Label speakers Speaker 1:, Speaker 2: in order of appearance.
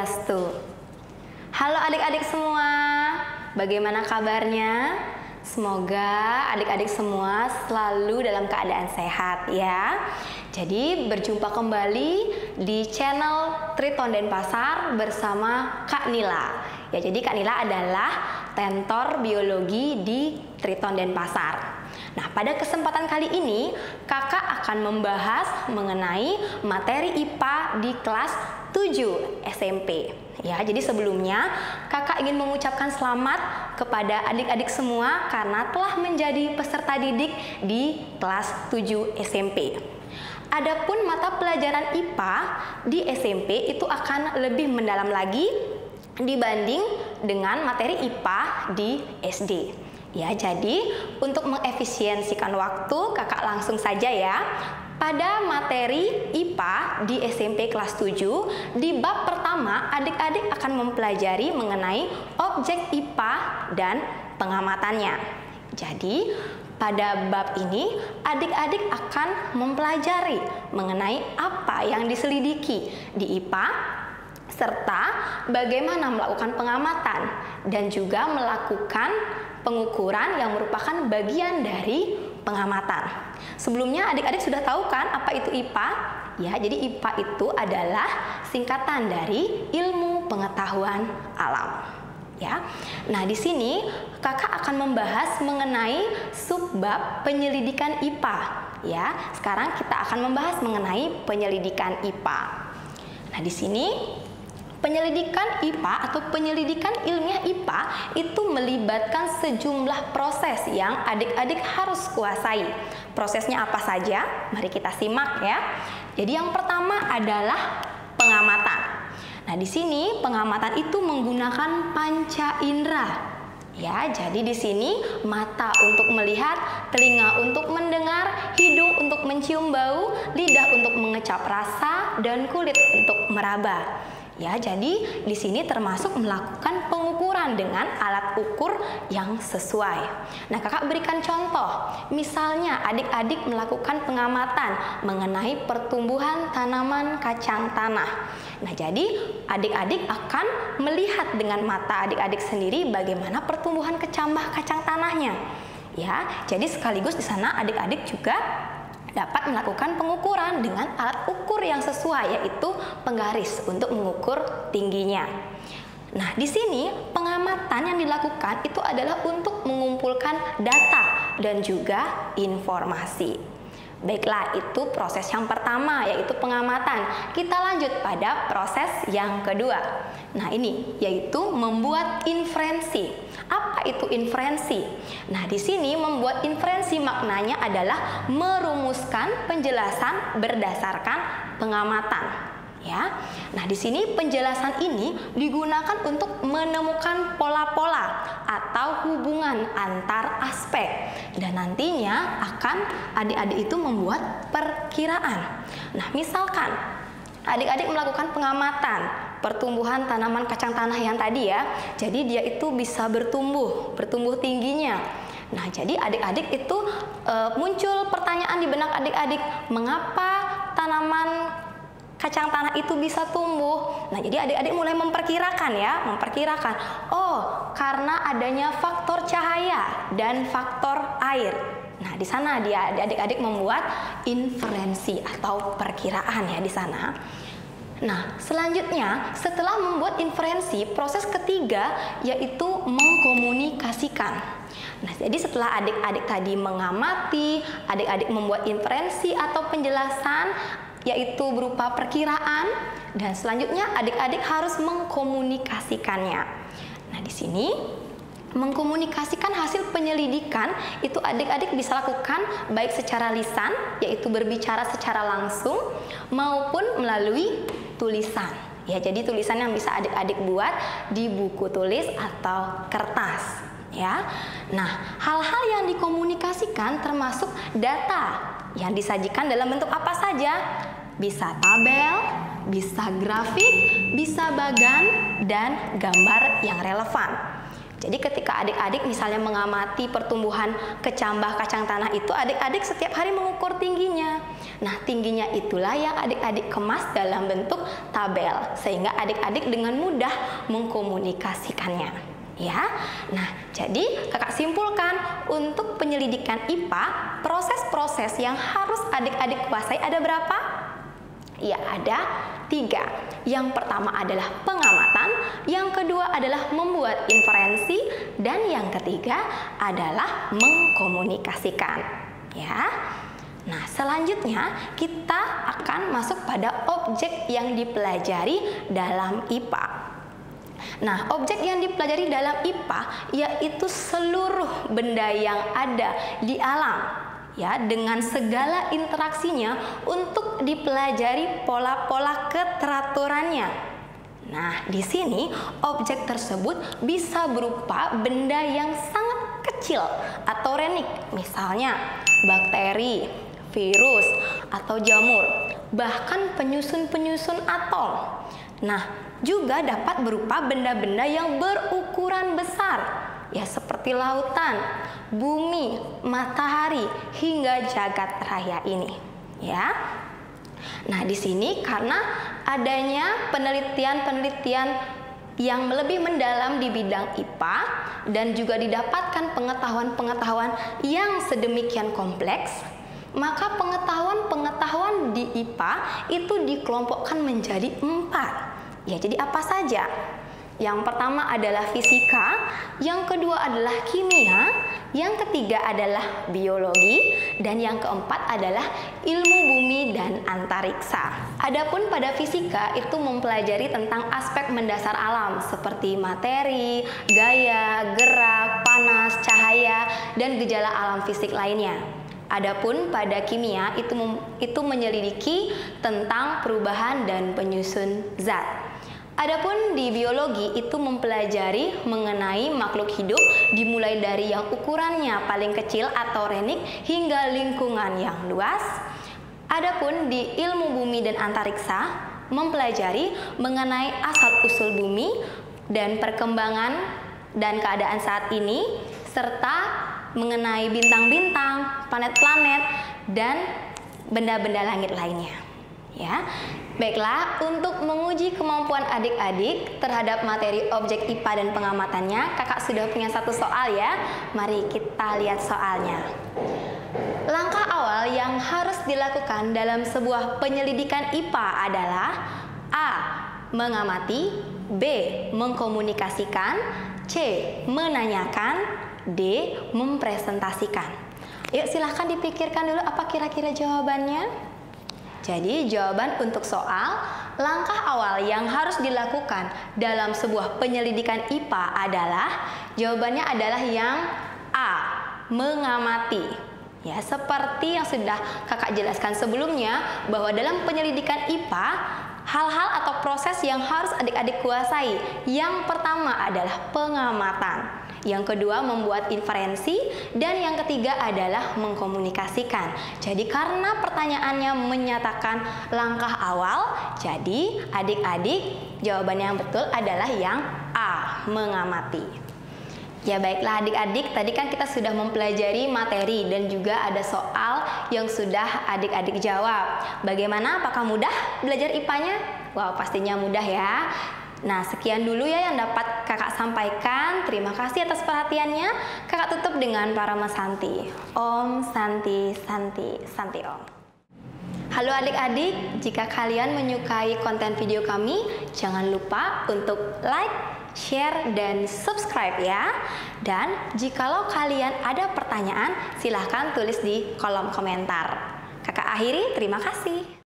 Speaker 1: Swastiastu. Halo adik-adik semua, bagaimana kabarnya? Semoga adik-adik semua selalu dalam keadaan sehat ya. Jadi berjumpa kembali di channel Triton Denpasar bersama Kak Nila. Ya, jadi Kak Nila adalah tentor biologi di Triton Denpasar. Nah, pada kesempatan kali ini kakak akan membahas mengenai materi IPA di kelas 7 SMP. Ya, jadi sebelumnya kakak ingin mengucapkan selamat kepada adik-adik semua karena telah menjadi peserta didik di kelas 7 SMP. Adapun mata pelajaran IPA di SMP itu akan lebih mendalam lagi dibanding dengan materi IPA di SD. Ya, jadi untuk mengefisiensikan waktu, kakak langsung saja ya. Pada materi IPA di SMP kelas 7, di bab pertama adik-adik akan mempelajari mengenai objek IPA dan pengamatannya. Jadi, pada bab ini adik-adik akan mempelajari mengenai apa yang diselidiki di IPA, serta bagaimana melakukan pengamatan dan juga melakukan pengukuran yang merupakan bagian dari pengamatan. Sebelumnya adik-adik sudah tahu kan apa itu IPA? Ya, jadi IPA itu adalah singkatan dari ilmu pengetahuan alam. Ya. Nah, di sini kakak akan membahas mengenai subbab penyelidikan IPA. Ya, sekarang kita akan membahas mengenai penyelidikan IPA. Nah, di sini penyelidikan IPA atau penyelidikan ilmiah IPA itu melibatkan sejumlah proses yang adik-adik harus kuasai. Prosesnya apa saja? Mari kita simak ya. Jadi yang pertama adalah pengamatan. Nah, di sini pengamatan itu menggunakan panca indera. Ya, jadi di sini mata untuk melihat, telinga untuk mendengar, hidung untuk mencium bau, lidah untuk mengecap rasa, dan kulit untuk meraba. Ya, jadi di sini termasuk melakukan pengukuran dengan alat ukur yang sesuai. Nah, kakak berikan contoh. Misalnya adik-adik melakukan pengamatan mengenai pertumbuhan tanaman kacang tanah. Nah, jadi adik-adik akan melihat dengan mata adik-adik sendiri bagaimana pertumbuhan kacang tanahnya. Ya, jadi sekaligus di sana adik-adik juga dapat melakukan pengukuran dengan alat ukur yang sesuai, yaitu penggaris untuk mengukur tingginya. Nah, di sini pengamatan yang dilakukan itu adalah untuk mengumpulkan data dan juga informasi. Baiklah, itu proses yang pertama, yaitu pengamatan. Kita lanjut pada proses yang kedua. Nah, ini yaitu membuat inferensi. Apa itu inferensi? Nah, di sini membuat inferensi maknanya adalah merumuskan penjelasan berdasarkan pengamatan. Ya. Nah, di sini penjelasan ini digunakan untuk menemukan pola-pola atau hubungan antar aspek, dan nantinya akan adik-adik itu membuat perkiraan. Nah, misalkan adik-adik melakukan pengamatan pertumbuhan tanaman kacang tanah yang tadi ya, jadi dia itu bisa bertumbuh tingginya. Nah, jadi adik-adik itu muncul pertanyaan di benak adik-adik, mengapa tanaman kacang tanah itu bisa tumbuh? Nah, jadi adik-adik mulai memperkirakan ya, oh, karena adanya faktor cahaya dan faktor air. Nah, di sana dia adik-adik membuat inferensi atau perkiraan ya di sana. Nah, selanjutnya setelah membuat inferensi, proses ketiga yaitu mengkomunikasikan. Nah, jadi setelah adik-adik tadi mengamati, adik-adik membuat inferensi atau penjelasan yaitu berupa perkiraan, dan selanjutnya adik-adik harus mengkomunikasikannya. Nah, di sini mengkomunikasikan hasil penyelidikan itu adik-adik bisa lakukan baik secara lisan, yaitu berbicara secara langsung, maupun melalui tulisan. Ya, jadi tulisan yang bisa adik-adik buat di buku tulis atau kertas. Ya. Nah, hal-hal yang dikomunikasikan termasuk data yang disajikan dalam bentuk apa saja? Bisa tabel, bisa grafik, bisa bagan, dan gambar yang relevan. Jadi ketika adik-adik misalnya mengamati pertumbuhan kecambah kacang tanah itu, adik-adik setiap hari mengukur tingginya. Nah, tingginya itulah yang adik-adik kemas dalam bentuk tabel, sehingga adik-adik dengan mudah mengkomunikasikannya. Ya, nah jadi kakak simpulkan untuk penyelidikan IPA, proses-proses yang harus adik-adik kuasai ada berapa? Ya, ada 3. Yang pertama adalah pengamatan, yang kedua adalah membuat inferensi, dan yang ketiga adalah mengkomunikasikan. Ya. Nah, selanjutnya kita akan masuk pada objek yang dipelajari dalam IPA. Nah, objek yang dipelajari dalam IPA yaitu seluruh benda yang ada di alam. Ya, dengan segala interaksinya untuk dipelajari pola-pola keteraturannya. Nah, di sini objek tersebut bisa berupa benda yang sangat kecil atau renik, misalnya bakteri, virus, atau jamur, bahkan penyusun-penyusun atom. Nah, juga dapat berupa benda-benda yang berukuran besar, ya seperti lautan, bumi, matahari, hingga jagat raya ini, ya. Nah, di sini karena adanya penelitian-penelitian yang lebih mendalam di bidang IPA dan juga didapatkan pengetahuan-pengetahuan yang sedemikian kompleks, maka pengetahuan-pengetahuan di IPA itu dikelompokkan menjadi 4. Ya, jadi apa saja? Yang pertama adalah fisika, yang kedua adalah kimia, yang ketiga adalah biologi, dan yang keempat adalah ilmu bumi dan antariksa. Adapun pada fisika itu mempelajari tentang aspek mendasar alam seperti materi, gaya, gerak, panas, cahaya, dan gejala alam fisik lainnya. Adapun pada kimia itu menyelidiki tentang perubahan dan penyusun zat. Adapun di biologi itu mempelajari mengenai makhluk hidup dimulai dari yang ukurannya paling kecil atau renik hingga lingkungan yang luas. Adapun di ilmu bumi dan antariksa mempelajari mengenai asal-usul bumi dan perkembangan dan keadaan saat ini, serta mengenai bintang-bintang, planet-planet, dan benda-benda langit lainnya. Ya, baiklah, untuk menguji kemampuan adik-adik terhadap materi objek IPA dan pengamatannya, kakak sudah punya satu soal ya. Mari kita lihat soalnya. Langkah awal yang harus dilakukan dalam sebuah penyelidikan IPA adalah A. Mengamati, B. Mengkomunikasikan, C. Menanyakan, D. Mempresentasikan. Yuk, silahkan dipikirkan dulu apa kira-kira jawabannya. Jadi jawaban untuk soal langkah awal yang harus dilakukan dalam sebuah penyelidikan IPA adalah, jawabannya adalah yang A. Mengamati. Ya, seperti yang sudah kakak jelaskan sebelumnya, bahwa dalam penyelidikan IPA hal-hal atau proses yang harus adik-adik kuasai. Yang pertama adalah pengamatan. Yang kedua membuat inferensi, dan yang ketiga adalah mengkomunikasikan. Jadi karena pertanyaannya menyatakan langkah awal, jadi adik-adik jawaban yang betul adalah yang A, mengamati. Ya baiklah adik-adik, tadi kan kita sudah mempelajari materi dan juga ada soal yang sudah adik-adik jawab. Bagaimana? Apakah mudah belajar IPA-nya? Wow, pastinya mudah ya. Nah, sekian dulu ya yang dapat kakak sampaikan. Terima kasih atas perhatiannya. Kakak tutup dengan Parama Santi. Om Santi Santi Santi Om. Halo adik-adik, jika kalian menyukai konten video kami, jangan lupa untuk like, share, dan subscribe ya. Dan jikalau kalian ada pertanyaan, silahkan tulis di kolom komentar. Kakak akhiri, terima kasih.